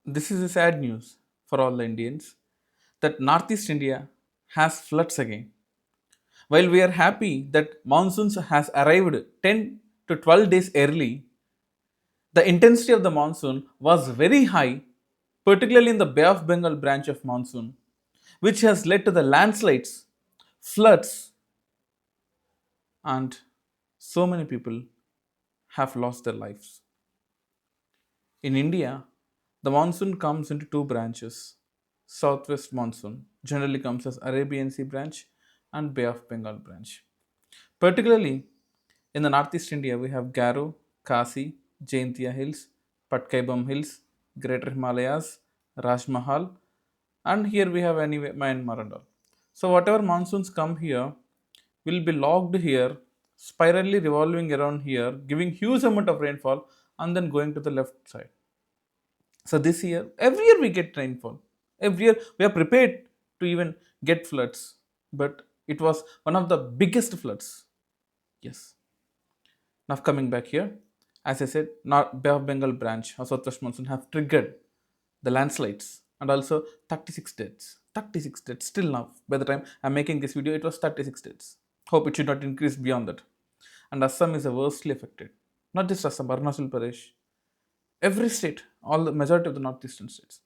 This is a sad news for all the Indians that Northeast India has floods again. While we are happy that monsoons has arrived 10 to 12 days early, the intensity of the monsoon was very high, particularly in the Bay of Bengal branch of monsoon, which has led to the landslides, floods, and so many people have lost their lives. In India, the monsoon comes into two branches. Southwest monsoon generally comes as Arabian Sea branch and Bay of Bengal branch. Particularly in the Northeast India, we have Garo, Kasi, Jaintia Hills, Patkaibam Hills, Greater Himalayas, Rajmahal, and here we have anyway Myanmar and all. So whatever monsoons come here will be logged here, spirally revolving around here, giving huge amount of rainfall, and then going to the left side. So this year, every year we get rainfall. Every year we are prepared to even get floods, but it was one of the biggest floods. Yes. Now coming back here, as I said, Bay of Bengal branch of Southwest monsoon have triggered the landslides and also 36 deaths. 36 deaths still now. By the time I'm making this video, it was 36 deaths. Hope it should not increase beyond that. And Assam is worstly affected. Not just Assam, Arunachal Pradesh. Every state, all the majority of the northeastern states.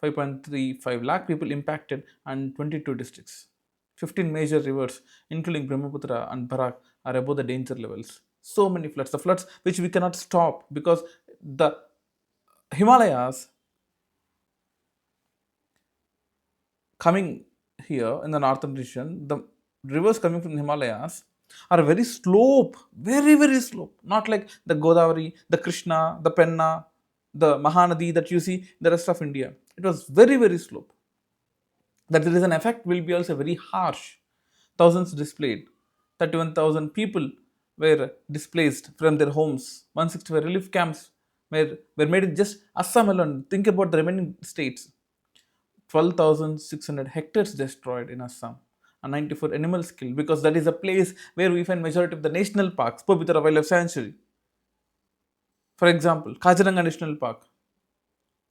5.35 lakh people impacted and 22 districts. 15 major rivers, including Brahmaputra and Barak, are above the danger levels. So many floods. The floods which we cannot stop because the Himalayas coming here in the northern region, the rivers coming from the Himalayas are very slope, very, very slope. Not like the Godavari, the Krishna, the Penna, the Mahanadi that you see in the rest of India. It was very, very slope. That there is an effect will be also very harsh. Thousands displaced. 31,000 people were displaced from their homes. 165 relief camps were made in just Assam alone. Think about the remaining states. 12,600 hectares destroyed in Assam and 94 animals killed because that is a place where we find majority of the national parks, Pabitra Wildlife Sanctuary. For example, Kaziranga National Park.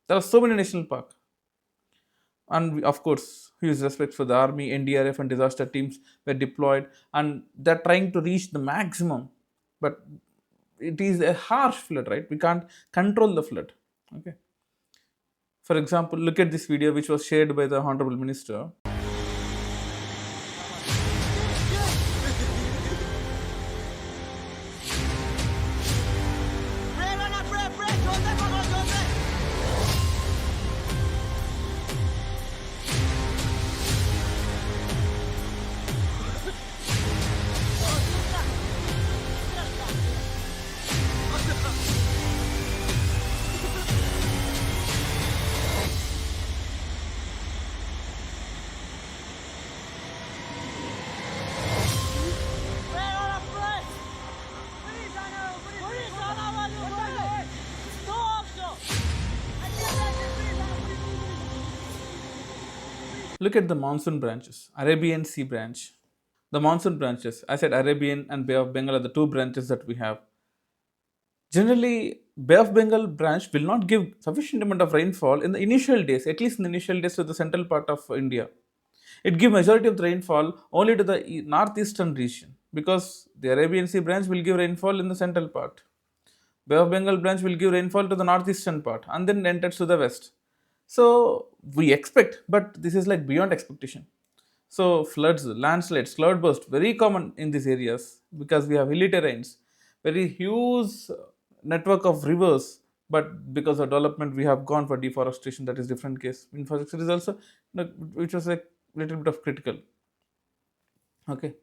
There are so many national parks. And of course, huge respect for the army, NDRF and disaster teams were deployed and they're trying to reach the maximum. But it is a harsh flood, right? We can't control the flood. Okay. For example, look at this video which was shared by the Honorable Minister. Look at the monsoon branches, Arabian Sea branch. The monsoon branches, I said Arabian and Bay of Bengal are the two branches that we have. Generally, Bay of Bengal branch will not give sufficient amount of rainfall in the initial days, at least in the initial days to the central part of India. It gives majority of the rainfall only to the northeastern region because the Arabian Sea branch will give rainfall in the central part. Bay of Bengal branch will give rainfall to the northeastern part and then enters to the west. So we expect, but this is like beyond expectation. So floods, landslides, cloudburst, very common in these areas because we have hilly terrains, very huge network of rivers. But because of development, we have gone for deforestation. That is different case. Infrastructure is also, which was a little bit of critical. Okay.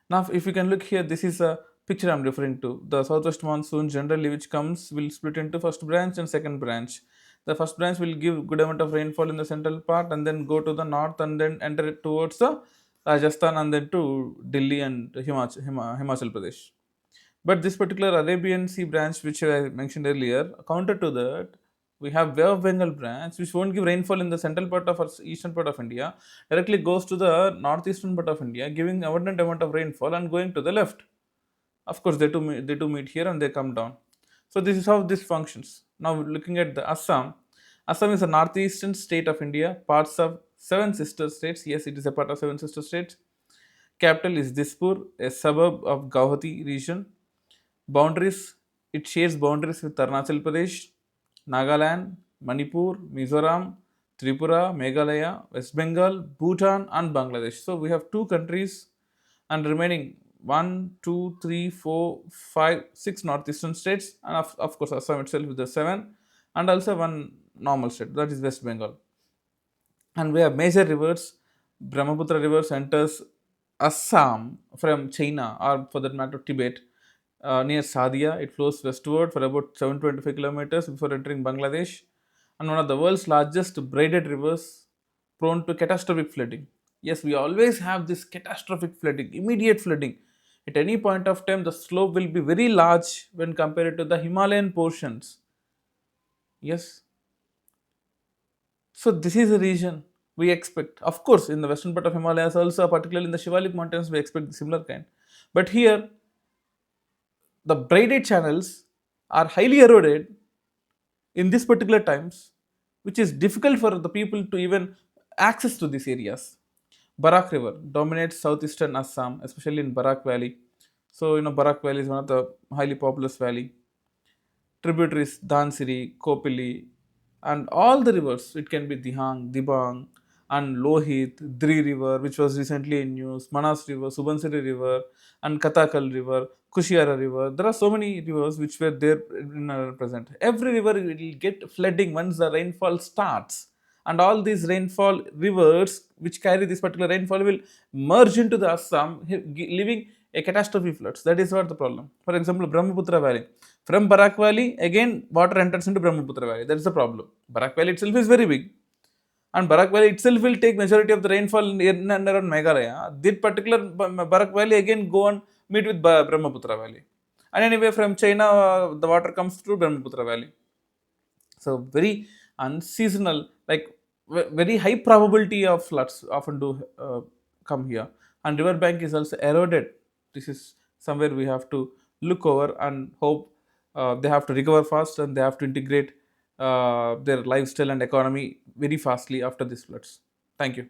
Now, if you can look here, this is a picture I'm referring to. The southwest monsoon generally which comes will split into first branch and second branch. The first branch will give good amount of rainfall in the central part and then go to the north and then enter towards the Rajasthan and then to Delhi and Himachal Pradesh. But this particular Arabian Sea branch, which I mentioned earlier, counter to that, we have Bay of Bengal branch, which won't give rainfall in the central part of our eastern part of India, directly goes to the northeastern part of India, giving abundant amount of rainfall and going to the left. Of course, they two meet here and they come down. So this is how this functions. Now looking at the Assam, Assam is a northeastern state of India, parts of seven sister states. Yes, it is a part of seven sister states. Capital is Dispur, a suburb of Guwahati region. Boundaries, it shares boundaries with Arunachal Pradesh, Nagaland, Manipur, Mizoram, Tripura, Meghalaya, West Bengal, Bhutan, and Bangladesh. So we have two countries, and remaining one, two, three, four, five, six northeastern states, and of course Assam itself with the seven, and also one normal state, that is West Bengal. And we have major rivers. Brahmaputra river enters Assam from China, or for that matter Tibet, near Sadia. It flows westward for about 725 kilometers before entering Bangladesh, and one of the world's largest braided rivers, prone to catastrophic flooding. Yes, we always have this catastrophic flooding, immediate flooding. At any point of time, the slope will be very large when compared to the Himalayan portions. Yes, so this is a region we expect. Of course, in the western part of Himalayas also, particularly in the Shivalik mountains, we expect similar kind. But here, the braided channels are highly eroded in this particular times, which is difficult for the people to even access to these areas. Barak River dominates southeastern Assam, especially in Barak Valley. So, Barak Valley is one of the highly populous valley. Tributaries Dhansiri, Kopili, and all the rivers. It can be Dihang, Dibang, and Lohit, Dri River, which was recently in news, Manas River, Subansiri River, and Katakal River, Kushiara River. There are so many rivers which were there in our present. Every river will get flooding once the rainfall starts. And all these rainfall rivers which carry this particular rainfall will merge into the Assam, leaving a catastrophe floods. That is what the problem. For example, Brahmaputra Valley. From Barak Valley, again water enters into Brahmaputra Valley. That is the problem. Barak Valley itself is very big, and Barak Valley itself will take majority of the rainfall in and around Meghalaya. This particular Barak Valley again go and meet with Brahmaputra Valley. And anyway, from China, the water comes through Brahmaputra Valley. So very unseasonal, like very high probability of floods often do come here, and river bank is also eroded. This is somewhere we have to look over and hope they have to recover fast, and they have to integrate their lifestyle and economy very fastly after these floods. Thank you.